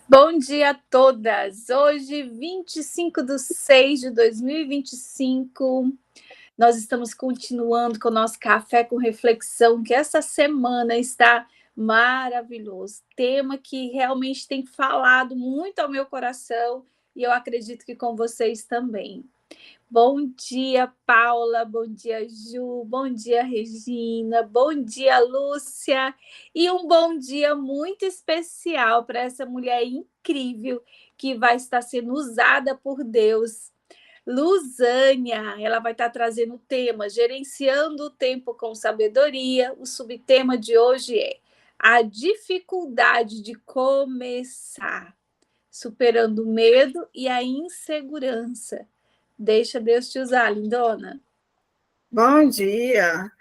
Bom dia a todas! Hoje, 25/6/2025, nós estamos continuando com o nosso Café com Reflexão, que essa semana está maravilhoso. Tema que realmente tem falado muito ao meu coração e eu acredito que com vocês também. Bom dia, Paula. Bom dia, Ju. Bom dia, Regina. Bom dia, Lúcia. E um bom dia muito especial para essa mulher incrível que vai estar sendo usada por Deus. Luzânia, ela vai estar trazendo o tema Gerenciando o Tempo com Sabedoria. O subtema de hoje é a dificuldade de começar, superando o medo e a insegurança. Deixa Deus te usar, lindona. Bom dia!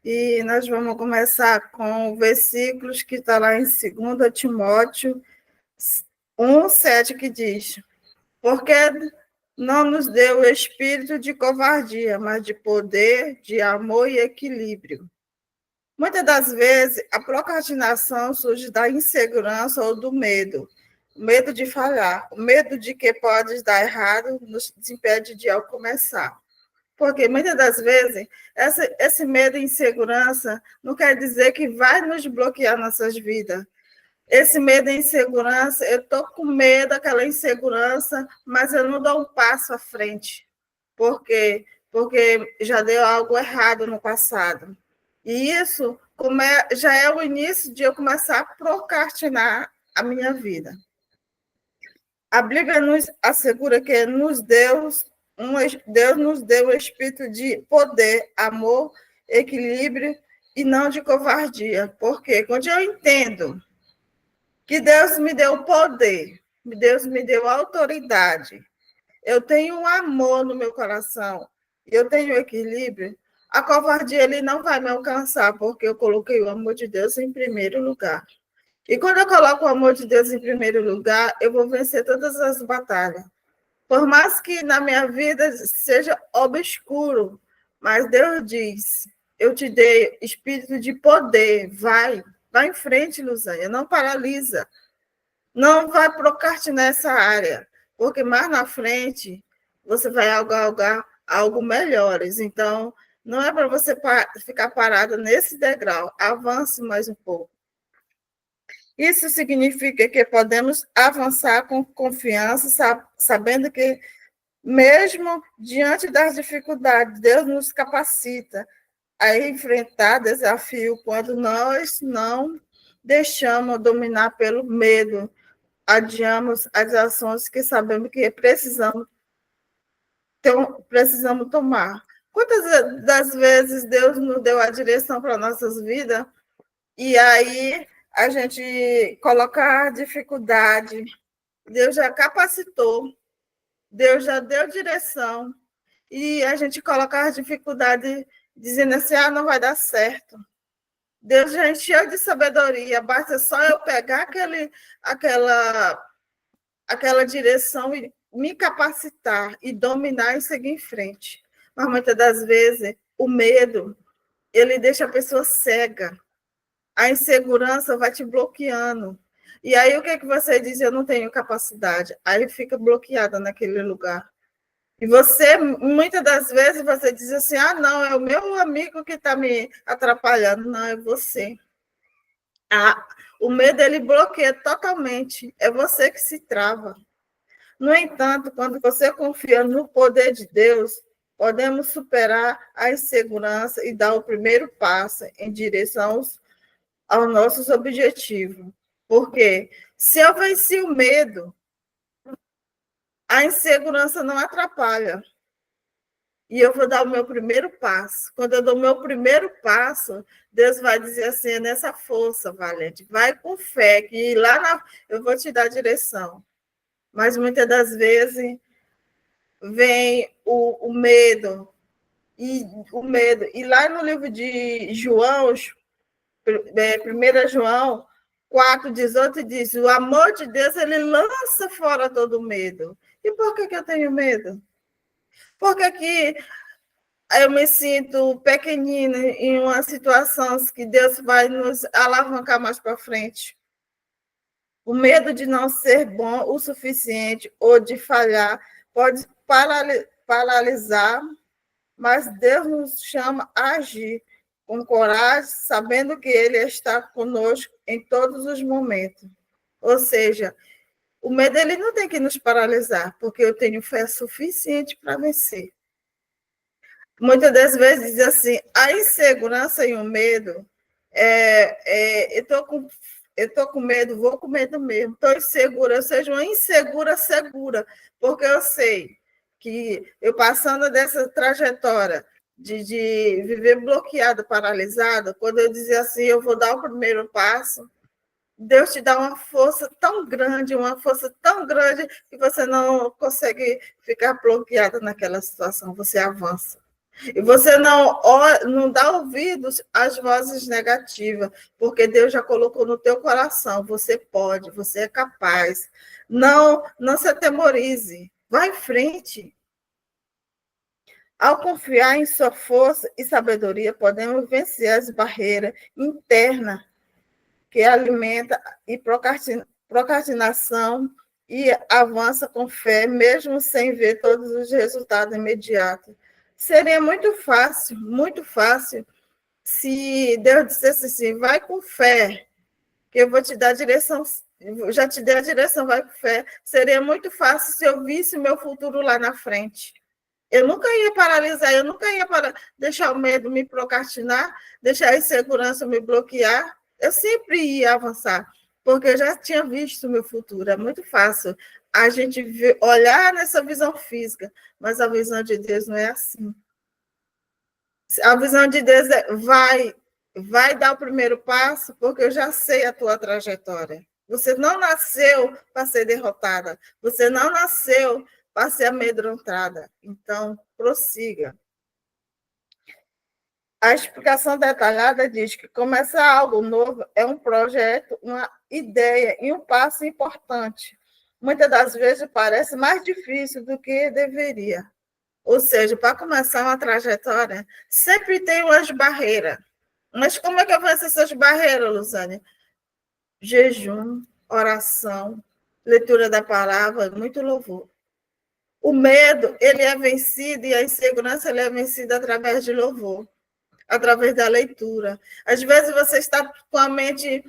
E nós vamos começar com versículos que está lá em 2 Timóteo 1:7, que diz: Porque não nos deu o espírito de covardia, mas de poder, de amor e equilíbrio. Muitas das vezes, a procrastinação surge da insegurança ou do medo. O medo de falhar, o medo de que pode dar errado nos impede de ao começar. Porque muitas das vezes esse medo e insegurança não quer dizer que vai nos bloquear nossas vidas. Esse medo e insegurança, eu estou com medo daquela insegurança, mas eu não dou um passo à frente. Por quê? Porque já deu algo errado no passado. E isso já é o início de eu começar a procrastinar a minha vida. A Bíblia nos assegura que Deus nos deu o espírito de poder, amor, equilíbrio e não de covardia. Porque quando eu entendo que Deus me deu poder, Deus me deu autoridade, eu tenho um amor no meu coração, eu tenho equilíbrio, a covardia ele não vai me alcançar, porque eu coloquei o amor de Deus em primeiro lugar. E quando eu coloco o amor de Deus em primeiro lugar, eu vou vencer todas as batalhas. Por mais que na minha vida seja obscuro, mas Deus diz: eu te dei espírito de poder, vai em frente, Luzânia, não paralisa, não vai procrastinar nessa área, porque mais na frente você vai galgar algo melhores. Então, não é para você ficar parada nesse degrau, avance mais um pouco. Isso significa que podemos avançar com confiança, sabendo que, mesmo diante das dificuldades, Deus nos capacita a enfrentar desafio quando nós não deixamos dominar pelo medo, adiamos as ações que sabemos que precisamos tomar. Quantas das vezes Deus nos deu a direção para nossas vidas e aí a gente coloca a dificuldade, Deus já capacitou, Deus já deu direção, e a gente coloca as dificuldades dizendo assim, não vai dar certo. Deus já encheu de sabedoria, basta só eu pegar aquela direção e me capacitar e dominar e seguir em frente. Mas muitas das vezes o medo, ele deixa a pessoa cega. A insegurança vai te bloqueando. E aí o que é que você diz? Eu não tenho capacidade. Aí fica bloqueada naquele lugar. E você, muitas das vezes, você diz assim, não, é o meu amigo que está me atrapalhando. Não, é você. O medo, ele bloqueia totalmente. É você que se trava. No entanto, quando você confia no poder de Deus, podemos superar a insegurança e dar o primeiro passo em direção aos nossos objetivos. Porque se eu venci o medo, a insegurança não atrapalha. E eu vou dar o meu primeiro passo. Quando eu dou o meu primeiro passo, Deus vai dizer assim, é nessa força, valente, vai com fé, que eu vou te dar a direção. Mas muitas das vezes vem o medo, e lá no livro de João, 1 João 4:18 diz, o amor de Deus, ele lança fora todo medo. E por que eu tenho medo? Porque que eu me sinto pequenina em uma situação que Deus vai nos alavancar mais para frente. O medo de não ser bom o suficiente ou de falhar pode paralisar, mas Deus nos chama a agir com coragem, sabendo que Ele está conosco em todos os momentos. Ou seja, o medo ele não tem que nos paralisar, porque eu tenho fé suficiente para vencer. Muitas das vezes diz assim, a insegurança e o medo, eu estou com medo, vou com medo mesmo, estou insegura, eu seja uma insegura segura, porque eu sei que eu passando dessa trajetória de viver bloqueada, paralisada, quando eu dizia assim, eu vou dar o primeiro passo, Deus te dá uma força tão grande, que você não consegue ficar bloqueada naquela situação, você avança. E você não dá ouvidos às vozes negativas, porque Deus já colocou no teu coração, você pode, você é capaz. Não se atemorize, vá em frente. Ao confiar em sua força e sabedoria, podemos vencer as barreiras internas que alimenta e procrastinação e avança com fé, mesmo sem ver todos os resultados imediatos. Seria muito fácil, se Deus dissesse assim, vai com fé, que eu vou te dar a direção, já te dei a direção, vai com fé. Seria muito fácil se eu visse o meu futuro lá na frente. Eu nunca ia paralisar, eu nunca ia deixar o medo me procrastinar, deixar a insegurança me bloquear. Eu sempre ia avançar, porque eu já tinha visto o meu futuro. É muito fácil a gente olhar nessa visão física, mas a visão de Deus não é assim. A visão de Deus vai dar o primeiro passo, porque eu já sei a tua trajetória. Você não nasceu para ser derrotada, você não nasceu para ser amedrontada. Então, prossiga. A explicação detalhada diz que começar algo novo é um projeto, uma ideia e um passo importante. Muitas das vezes parece mais difícil do que deveria. Ou seja, para começar uma trajetória, sempre tem umas barreiras. Mas como é que eu faço essas barreiras, Luzane? Jejum, oração, leitura da palavra, muito louvor. O medo, ele é vencido, e a insegurança, ele é vencida através de louvor, através da leitura. Às vezes você está com a mente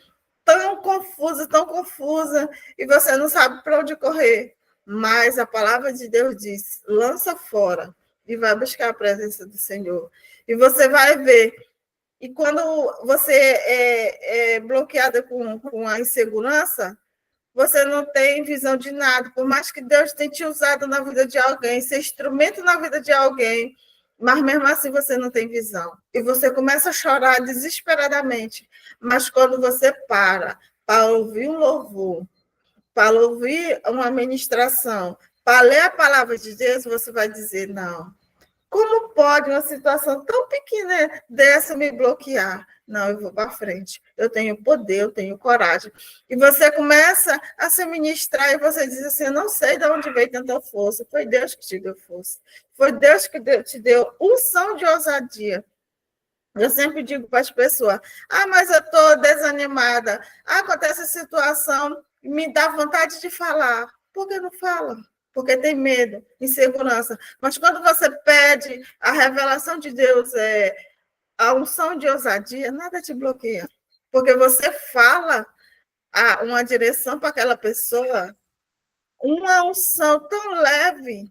tão confusa, e você não sabe para onde correr. Mas a palavra de Deus diz, lança fora, e vai buscar a presença do Senhor. E você vai ver. E quando você é bloqueada com a insegurança, você não tem visão de nada, por mais que Deus tenha te usado na vida de alguém, ser instrumento na vida de alguém, mas mesmo assim você não tem visão. E você começa a chorar desesperadamente. Mas quando você para ouvir um louvor, para ouvir uma ministração, para ler a palavra de Deus, você vai dizer, não, como pode uma situação tão pequena dessa me bloquear? Não, eu vou para frente. Eu tenho poder, eu tenho coragem. E você começa a se ministrar e você diz assim, eu não sei de onde veio tanta força. Foi Deus que te deu força. Foi Deus que te deu unção de ousadia. Eu sempre digo para as pessoas, mas eu estou desanimada. Acontece a situação, me dá vontade de falar. Por que não fala? Porque tem medo, insegurança. Mas quando você pede a revelação de Deus, a unção de ousadia, nada te bloqueia. Porque você fala uma direção para aquela pessoa, uma unção tão leve,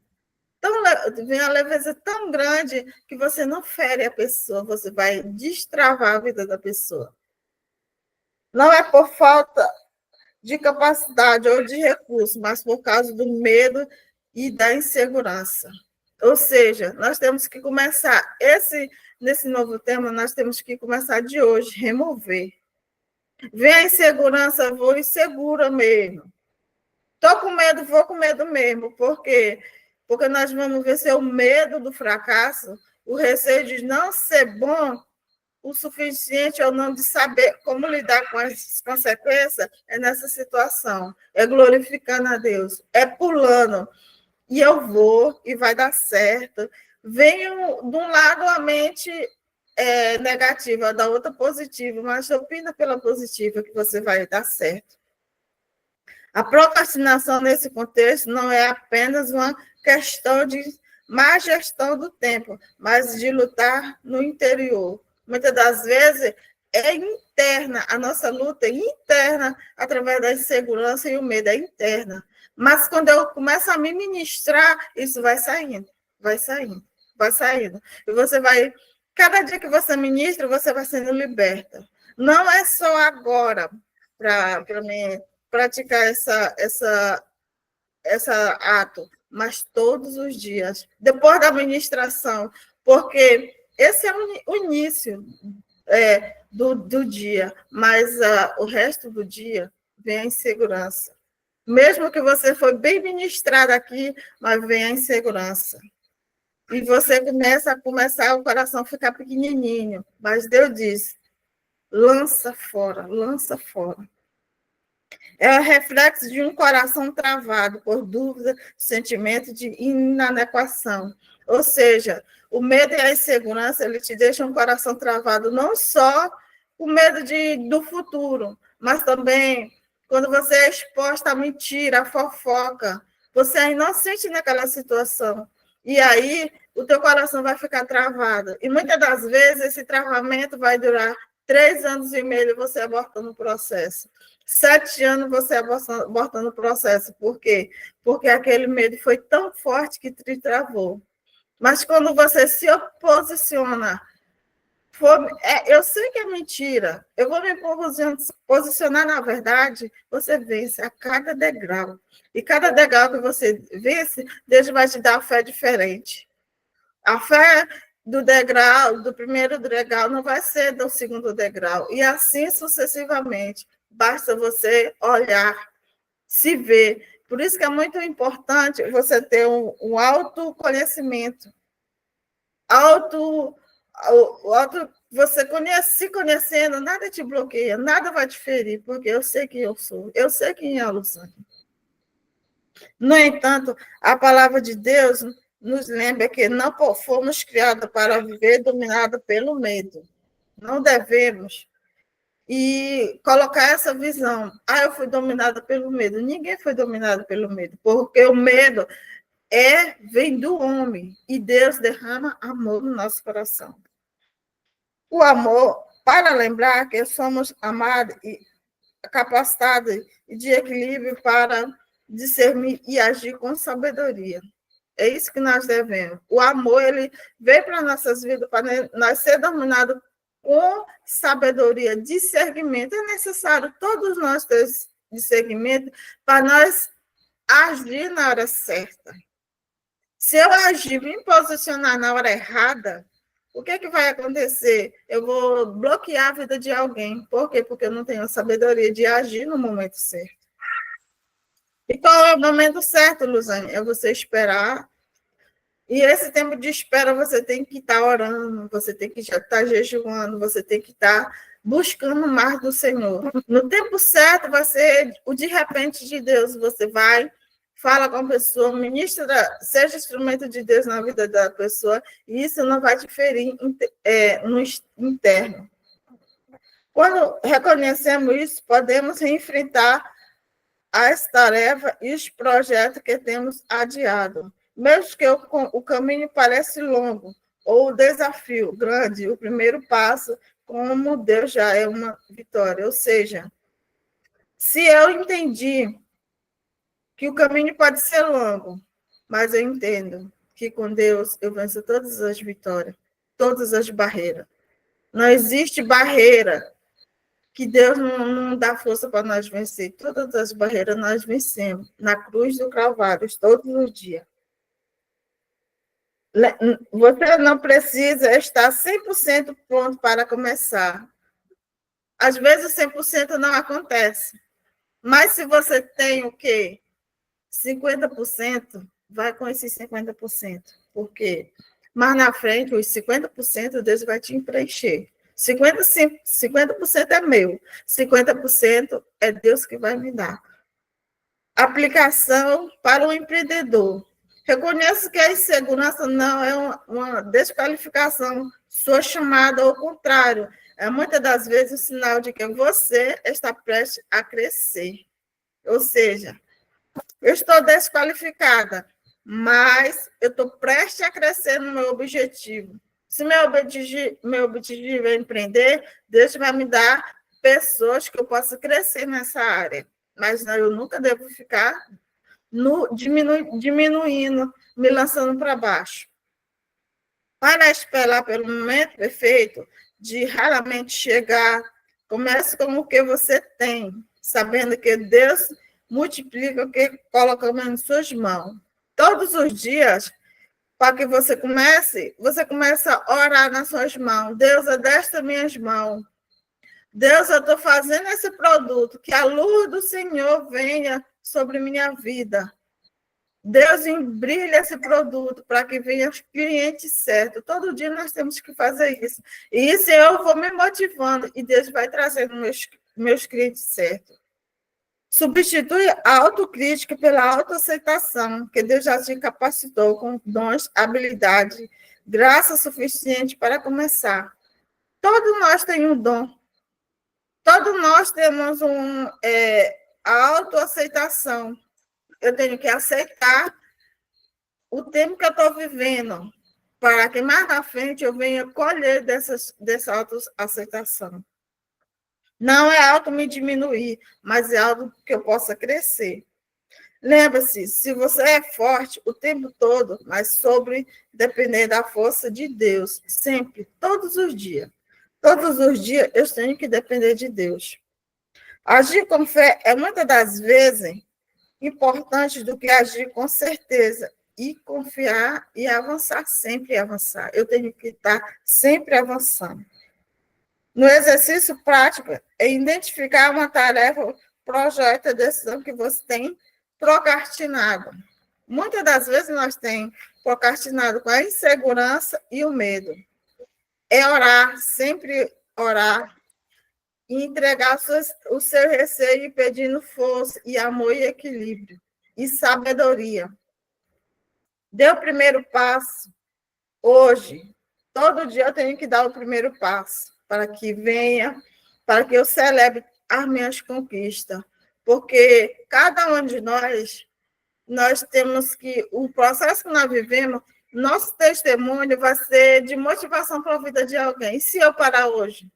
vem uma leveza tão grande que você não fere a pessoa, você vai destravar a vida da pessoa. Não é por falta de capacidade ou de recurso, mas por causa do medo e da insegurança. Ou seja, nós temos que começar, nesse novo tema, nós temos que começar de hoje, remover. Vem a insegurança, vou insegura mesmo. Estou com medo, vou com medo mesmo. Por quê? Porque nós vamos vencer o medo do fracasso, o receio de não ser bom o suficiente ou não de saber como lidar com as consequências, é nessa situação. É glorificando a Deus, é pulando. E eu vou, e vai dar certo. Venho de um lado a mente negativa, da outra positiva, mas opina pela positiva que você vai dar certo. A procrastinação, nesse contexto, não é apenas uma questão de má gestão do tempo, mas de lutar no interior. Muitas das vezes é interna, a nossa luta é interna, através da insegurança e o medo é interna. Mas quando eu começo a me ministrar, isso vai saindo, vai saindo, vai saindo. E você vai, cada dia que você ministra, você vai sendo liberta. Não é só agora para mim praticar essa ato, mas todos os dias, depois da ministração, porque esse é o início do dia, mas o resto do dia vem a insegurança. Mesmo que você foi bem ministrado aqui, mas vem a insegurança. E você começa o coração ficar pequenininho, mas Deus diz, lança fora, lança fora. É o reflexo de um coração travado por dúvida, sentimento de inadequação. Ou seja, o medo e a insegurança, ele te deixam um coração travado, não só o medo do futuro, mas também quando você é exposto à mentira, à fofoca, você é inocente naquela situação. E aí, o teu coração vai ficar travado. E muitas das vezes, esse travamento vai durar 3 anos e meio e você abortando o processo. 7 anos você abortando o processo. Por quê? Porque aquele medo foi tão forte que te travou. Mas quando você se posiciona, eu sei que é mentira, eu vou me posicionar na verdade, você vence a cada degrau. E cada degrau que você vence, Deus vai te dar fé diferente. A fé do primeiro degrau não vai ser do segundo degrau. E assim sucessivamente. Basta você olhar, se ver. Por isso que é muito importante você ter um autoconhecimento. Você se conhecendo, nada te bloqueia, nada vai te ferir, porque eu sei quem eu sou, eu sei quem é a Luzane. No entanto, a palavra de Deus nos lembra que não fomos criados para viver dominados pelo medo. Não devemos colocar essa visão. Eu fui dominada pelo medo. Ninguém foi dominado pelo medo, porque o medo vem do homem, e Deus derrama amor no nosso coração. O amor, para lembrar que somos amados e capacitados de equilíbrio para discernir e agir com sabedoria. É isso que nós devemos. O amor, ele veio para nossas vidas, para nós ser dominados com sabedoria, discernimento. É necessário todos nós ter discernimento para nós agir na hora certa. Se eu agir, me posicionar na hora errada, o que vai acontecer? Eu vou bloquear a vida de alguém. Por quê? Porque eu não tenho a sabedoria de agir no momento certo. E qual é o momento certo, Luzane? É você esperar. E esse tempo de espera você tem que estar orando, você tem que estar jejuando, você tem que estar buscando mais do Senhor. No tempo certo vai ser o de repente de Deus. Você vai, fala com a pessoa, ministra, seja instrumento de Deus na vida da pessoa, e isso não vai te ferir no interno. Quando reconhecemos isso, podemos enfrentar as tarefas e os projetos que temos adiado. Mesmo que o caminho pareça longo, ou o desafio grande, o primeiro passo, como Deus já é uma vitória. Ou seja, se eu entendi que o caminho pode ser longo, mas eu entendo que com Deus eu venço todas as vitórias, todas as barreiras. Não existe barreira que Deus não dá força para nós vencer. Todas as barreiras nós vencemos na cruz do Calvário, todos os dias. Você não precisa estar 100% pronto para começar. Às vezes 100% não acontece. Mas se você tem o quê? 50%, vai com esses 50%. Por quê? Mas na frente, os 50%, Deus vai te preencher. 50% é meu, 50% é Deus que vai me dar. Aplicação para o empreendedor. Reconheço que a insegurança não é uma desqualificação, sua chamada ao contrário. É muitas das vezes o sinal de que você está prestes a crescer. Ou seja, eu estou desqualificada, mas eu estou prestes a crescer no meu objetivo. Se meu objetivo é empreender, Deus vai me dar pessoas que eu possa crescer nessa área. Mas não, eu nunca devo ficar diminuindo, me lançando para baixo. Para esperar pelo momento perfeito, de raramente chegar, comece com o que você tem, sabendo que Deus multiplica o que colocamos em suas mãos. Todos os dias, para que você começa a orar nas suas mãos. Deus, adestra minhas mãos. Deus, eu estou fazendo esse produto, que a luz do Senhor venha sobre minha vida. Deus embrilha esse produto para que venha os clientes certos. Todo dia nós temos que fazer isso. E isso eu vou me motivando e Deus vai trazendo meus clientes certos. Substitui a autocrítica pela autoaceitação, que Deus já te capacitou com dons, habilidade, graça suficiente para começar. Todos nós temos um dom. Todos nós temos a autoaceitação. Eu tenho que aceitar o tempo que eu estou vivendo, para que mais na frente eu venha colher dessa autoaceitação. Não é algo me diminuir, mas é algo que eu possa crescer. Lembre-se, se você é forte o tempo todo, mas sobre depender da força de Deus, sempre, todos os dias. Todos os dias eu tenho que depender de Deus. Agir com fé é muitas das vezes importante do que agir com certeza e confiar e avançar, sempre avançar. Eu tenho que estar sempre avançando. No exercício prático, é identificar uma tarefa, projeto, decisão que você tem procrastinado. Muitas das vezes nós temos procrastinado com a insegurança e o medo. É orar, sempre orar, e entregar o seu receio pedindo força e amor e equilíbrio e sabedoria. Dê o primeiro passo hoje. Todo dia eu tenho que dar o primeiro passo para que venha, para que eu celebre as minhas conquistas. Porque cada um de nós temos que, o processo que nós vivemos, nosso testemunho vai ser de motivação para a vida de alguém. E se eu parar hoje?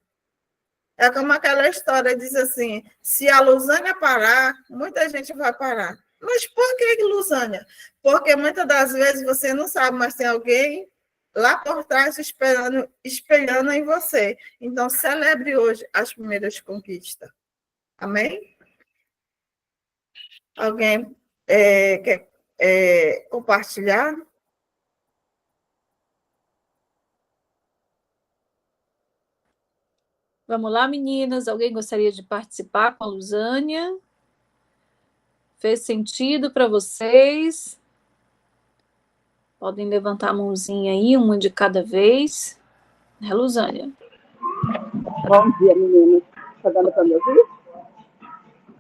É como aquela história, diz assim, se a Luzânia parar, muita gente vai parar. Mas por que Luzânia? Porque muitas das vezes você não sabe, mas tem alguém lá por trás espelhando em você. Então, celebre hoje as primeiras conquistas. Amém? Alguém quer compartilhar? Vamos lá, meninas. Alguém gostaria de participar com a Luzânia? Fez sentido para vocês? Podem levantar a mãozinha aí, uma de cada vez. É, Luzânia. Bom dia, meninas. Está dando para me ouvir?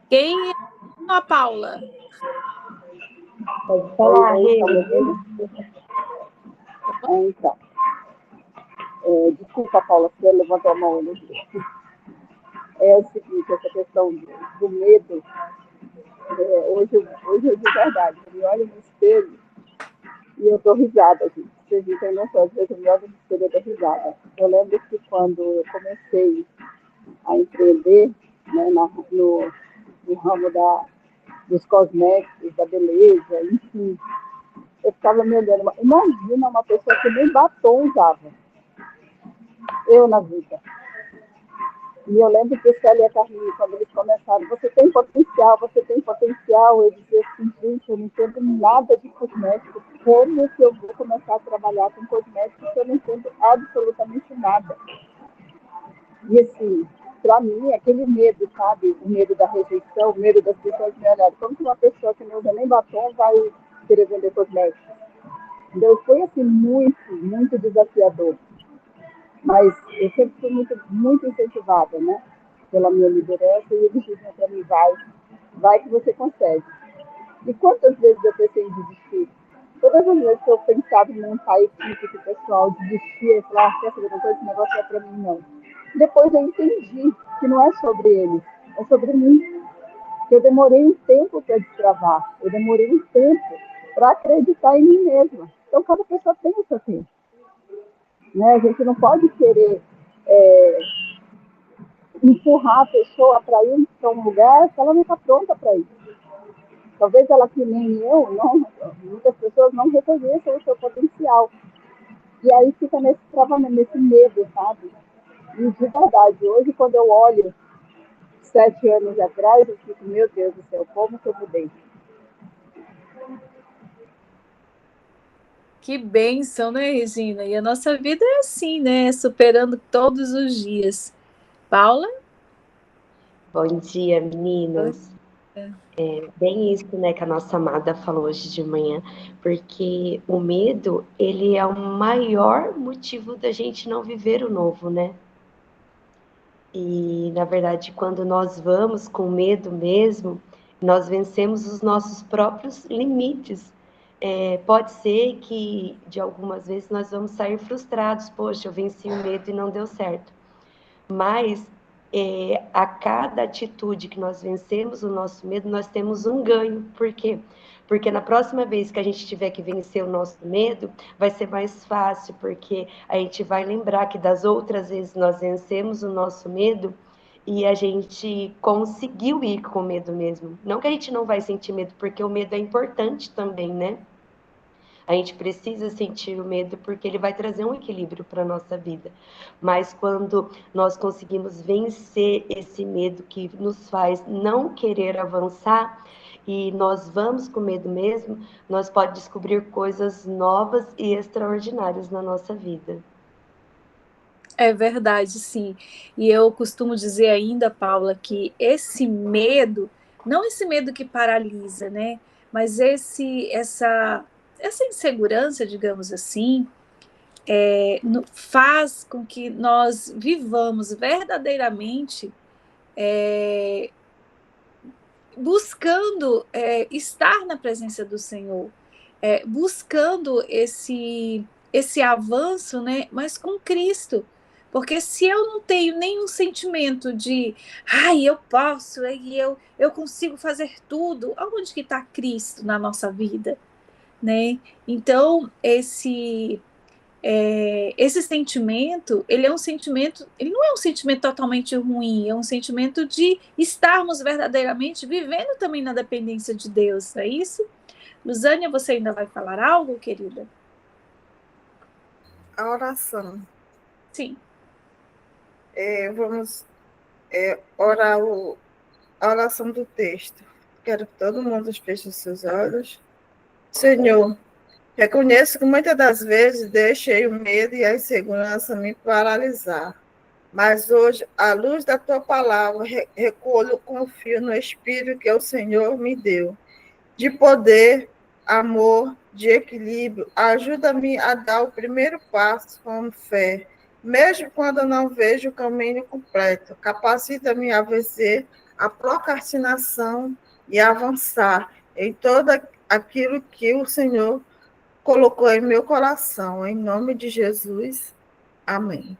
Quem é a Paula? Pode falar, então. Desculpa, Paula, você levantou a mão. É o seguinte, essa questão do medo, hoje eu de verdade, eu me olho no espelho e eu dou risada, gente. Vocês não têm noção, às vezes eu me olho no espelho e eu dou risada. Eu lembro que quando eu comecei a empreender, né, no ramo dos cosméticos, da beleza, enfim, eu ficava me olhando. Imagina uma pessoa que nem batom usava. Eu na vida. E eu lembro que o Célia e a Carlinhos, quando eles começaram, você tem potencial. Eu dizia assim, gente, eu não entendo nada de cosmético. Como que eu vou começar a trabalhar com cosmético se eu não entendo absolutamente nada? E assim, para mim, aquele medo, sabe? O medo da rejeição, o medo das pessoas me olharem. Como que uma pessoa que não usa nem batom vai querer vender cosméticos? Então, foi assim, muito, muito desafiador. Mas eu sempre fui muito, muito incentivada, né? Pela minha liderança, e eles diziam para mim, vai que você consegue. E quantas vezes eu pensei em desistir? Todas as vezes que eu pensava em montar a equipe, que o pessoal desistia e falava, quer saber uma coisa, esse negócio não é para mim, não. Depois eu entendi que não é sobre eles, é sobre mim. Eu demorei um tempo para destravar, eu demorei um tempo para acreditar em mim mesma. Então, cada pessoa tem o seu tempo. Né? A gente não pode querer empurrar a pessoa para ir para um lugar que ela não está pronta para ir. Talvez ela, que nem eu, muitas pessoas não reconheçam o seu potencial. E aí fica nesse travamento, nesse medo, sabe? E de verdade, hoje, quando eu olho 7 anos atrás, eu fico, meu Deus do céu, como que eu mudei? Que bênção, né, Regina? E a nossa vida é assim, né? Superando todos os dias. Paula? Bom dia, meninas. Bem isso, né, que a nossa amada falou hoje de manhã, porque o medo, ele é o maior motivo da gente não viver o novo, né? E, na verdade, quando nós vamos com medo mesmo, nós vencemos os nossos próprios limites. Pode ser que, de algumas vezes, nós vamos sair frustrados. Poxa, eu venci o medo e não deu certo. Mas, a cada atitude que nós vencemos o nosso medo, nós temos um ganho. Por quê? Porque na próxima vez que a gente tiver que vencer o nosso medo, vai ser mais fácil, porque a gente vai lembrar que das outras vezes nós vencemos o nosso medo e a gente conseguiu ir com medo mesmo. Não que a gente não vai sentir medo, porque o medo é importante também, né? A gente precisa sentir o medo porque ele vai trazer um equilíbrio para a nossa vida. Mas quando nós conseguimos vencer esse medo que nos faz não querer avançar e nós vamos com medo mesmo, nós podemos descobrir coisas novas e extraordinárias na nossa vida. É verdade, sim. E eu costumo dizer ainda, Paula, que esse medo, não esse medo que paralisa, né? Mas essa insegurança, digamos assim, faz com que nós vivamos verdadeiramente buscando estar na presença do Senhor, buscando esse avanço, né? Mas com Cristo. Porque se eu não tenho nenhum sentimento de, ai, eu posso, eu consigo fazer tudo, aonde que está Cristo na nossa vida, né? Então, esse sentimento, ele não é um sentimento totalmente ruim, é um sentimento de estarmos verdadeiramente vivendo também na dependência de Deus, é isso? Luzânia, você ainda vai falar algo, querida? A oração. Sim. Vamos orar a oração do texto. Quero que todo mundo feche os seus olhos. Senhor, reconheço que muitas das vezes deixei o medo e a insegurança me paralisar. Mas hoje, à luz da tua palavra, recolho, confio no Espírito que o Senhor me deu, de poder, amor, de equilíbrio. Ajuda-me a dar o primeiro passo com fé, mesmo quando eu não vejo o caminho completo. Capacita-me a vencer a procrastinação e avançar em todo aquilo que o Senhor colocou em meu coração. Em nome de Jesus. Amém.